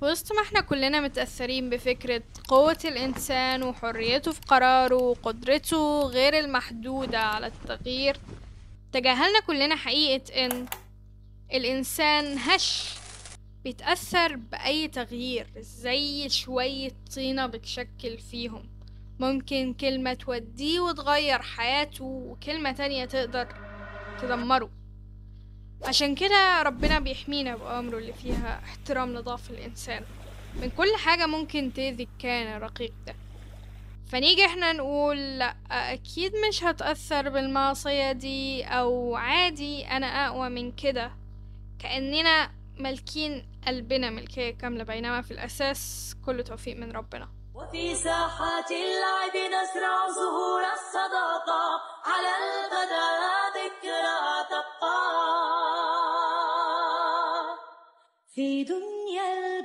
في وسط ما احنا كلنا متأثرين بفكرة قوة الإنسان وحريته في قراره وقدرته غير المحدودة على التغيير، تجاهلنا كلنا حقيقة إن الإنسان هش بيتأثر بأي تغيير زي شوية طينة بتشكل فيهم. ممكن كلمة توديه وتغير حياته، وكلمة تانية تقدر تدمره. عشان كده ربنا بيحمينا بأمره اللي فيها احترام لضعف الإنسان من كل حاجة ممكن تأذي الكائن الرقيق ده. فنيجي احنا نقول لأ، أكيد مش هتأثر بالمعصية دي، أو عادي أنا أقوى من كده، كأننا مالكين قلبنا ملكية كاملة، بينما في الأساس كله توفيق من ربنا. وفي ساحات اللعب نزرع زهور الصداقة، على الغدا ذكرى تبقى في دنيا